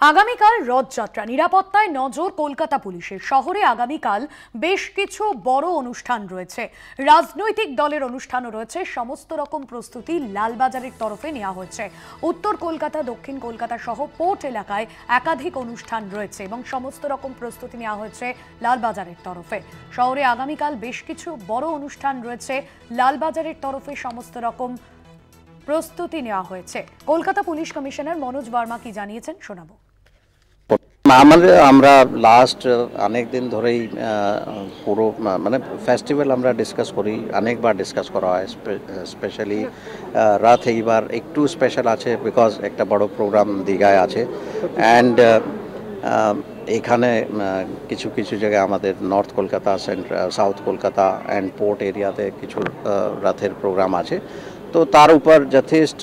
আগামীকাল রথযাত্রা নিরাপত্তায় নজর কলকাতা পুলিশের। শহরে আগামীকাল বেশ কিছু বড় অনুষ্ঠান রয়েছে, রাজনৈতিক দলের অনুষ্ঠানও রয়েছে। সমস্ত রকম প্রস্তুতি লালবাজারের তরফে নেওয়া হয়েছে। উত্তর কলকাতা, দক্ষিণ কলকাতা সহ পোর্ট এলাকায় একাধিক অনুষ্ঠান রয়েছে এবং সমস্ত রকম প্রস্তুতি নেওয়া হয়েছে লালবাজারের তরফে। শহরে আগামীকাল বেশ কিছু বড় অনুষ্ঠান রয়েছে, লালবাজারের তরফে সমস্ত রকম প্রস্তুতি নেওয়া হয়েছে। কলকাতা পুলিশ কমিশনার মনোজ বর্মা কি জানিয়েছেন শোনাবো। আমরা লাস্ট অনেক দিন ধরেই পুরো ফেস্টিভ্যাল আমরা ডিসকাস করি, অনেকবার ডিসকাস করা হয়। স্পেশালি রাত এইবার একটু স্পেশাল আছে বিকজ একটা বড় প্রোগ্রাম দীঘায় আছে। অ্যান্ড এখানে কিছু কিছু জায়গায় আমাদের north Kolkata, south Kolkata and port এরিয়াতে কিছু রাতের প্রোগ্রাম আছে। তো তার উপর যথেষ্ট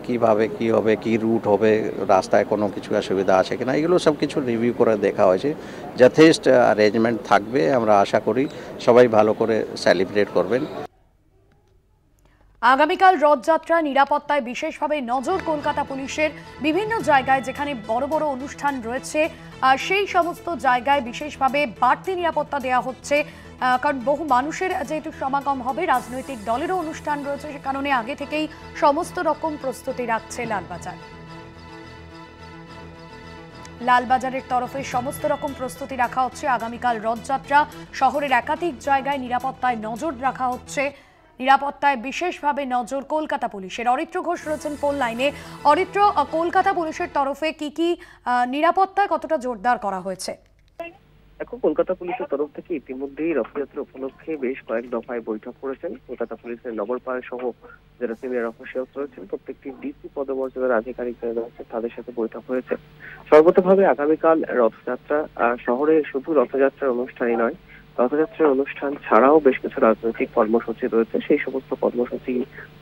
কিভাবে কি হবে, কি রুট হবে, রাস্তায় কোনো কিছু অসুবিধা আছে কিনা, এগুলো সব কিছু রিভিউ করে দেখা হয়েছে। যথেষ্ট অ্যারেঞ্জমেন্ট থাকবে, আমরা আশা করি সবাই ভালো করে সেলিব্রেট করবেন। আগামীকাল রথযাত্রা নিরাপত্তায় বিশেষভাবে নজর কলকাতা পুলিশের। বিভিন্ন জায়গায় যেখানে বড় বড় অনুষ্ঠান রয়েছে সেই সমস্ত জায়গায় বিশেষভাবে বাড়তি নিরাপত্তা দেওয়া হচ্ছে, কারণ বহু মানুষের যেহেতু সমাগম হবে, রাজনৈতিক দলেরও অনুষ্ঠান রয়েছে, সে কারণে আগে থেকেই সমস্ত রকম প্রস্তুতি রাখছে লালবাজার। লালবাজারের তরফে সমস্ত রকম প্রস্তুতি রাখা হচ্ছে। আগামীকাল রথযাত্রা, শহরের একাধিক জায়গায় নিরাপত্তায় নজর রাখা হচ্ছে। নিরাপত্তায় বিশেষভাবে নজর কলকাতা পুলিশের। অরিত্র ঘোষ রয়েছেন ফোন লাইনে। অরিত্র, কলকাতা পুলিশের তরফে কি নিরাপত্তায় কতটা জোরদার করা হয়েছে? এখন কলকাতা পুলিশের তরফ থেকে ইতিমধ্যেই রথযাত্রা উপলক্ষে বেশ কয়েক দফায় বৈঠক করেছেন কলকাতা পুলিশের নগরপাল সহ যারা সিনিয়র অফিসার্স রয়েছেন, প্রত্যেকটি ডিসি পদমর্যাদার আধিকারিক যারা রয়েছে তাদের সাথে বৈঠক হয়েছে। সর্বতভাবে আগামীকাল রথযাত্রা শহরে শুধু রথযাত্রার অনুষ্ঠানই নয়, রথযাত্রার অনুষ্ঠান ছাড়াও বেশ কিছু রাজনৈতিক কর্মসূচি রয়েছে। সেই সমস্ত কর্মসূচি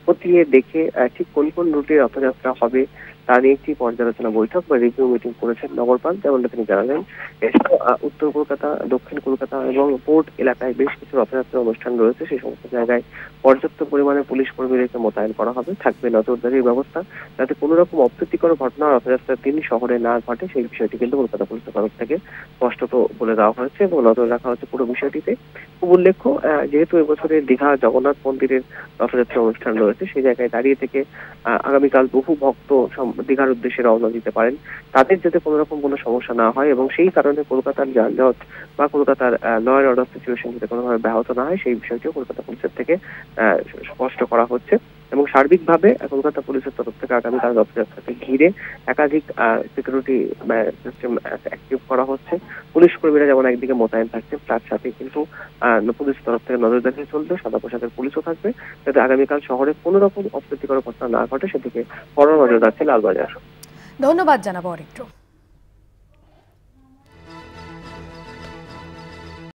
খতিয়ে দেখে ঠিক কোন কোন রুটে রথযাত্রা হবে তা নিয়ে একটি পর্যালোচনা বৈঠক বা রিভিউ মিটিং করেছেন নগরপাল, যেমনটা তিনি জানালেন। এছাড়াও উত্তর কলকাতা, দক্ষিণ কলকাতা এবং পোর্ট এলাকায় বেশ কিছু রথযাত্রার অনুষ্ঠান রয়েছে। সেই সমস্ত জায়গায় পর্যাপ্ত পরিমাণে পুলিশ কর্মীদেরকে মোতায়েন করা হবে। থাকবে নজরদারির ব্যবস্থা, যাতে কোনো রকম অপ্রীতিকর ঘটনা রথযাত্রার দিন শহরে না ঘটে, সেই বিষয়টি কিন্তু কলকাতা পুলিশের তরফ থেকে স্পষ্টত বলে দেওয়া হয়েছে এবং নজর রাখা হচ্ছে পুরো বিষয়টিতে। খুব উল্লেখ্য, যেহেতু এবছরের দীঘা জগন্নাথ মন্দিরের রথযাত্রা অনুষ্ঠান রয়েছে, সেই জায়গায় দাঁড়িয়ে থেকে আগামীকাল বহু ভক্ত দীঘার উদ্দেশ্যে রওনা দিতে পারেন। তাদের যাতে কোনো রকম কোনো সমস্যা না হয় এবং সেই কারণে কলকাতার যানজট বা কলকাতার ল অ্যান্ড অর্ডার সিচুয়েশন যাতে কোনোভাবে ব্যাহত না হয়, সেই বিষয়টিও কলকাতা পুলিশের থেকে স্পষ্ট করা হচ্ছে। এবং সার্বিকভাবে কলকাতা পুলিশের তরফ থেকে আগামীকাল রথযাত্রাকে ঘিরে একাধিক সিকিউরিটি সিস্টেম অ্যাক্টিভ করা হচ্ছে। পুলিশ কর্মীরা যেমন একদিকে মোতায়েন থাকছে, তার সাথে কিন্তু পুলিশের তরফ থেকে নজরদারি চলবে। সাদা পোশাকের পুলিশও থাকবে, যাতে আগামীকাল শহরে কোনো রকম অপ্রীতিকর ঘটনা না ঘটে, সেদিকে বড় নজর রাখছে লালবাজার। ধন্যবাদ জানাবো অরিত্র।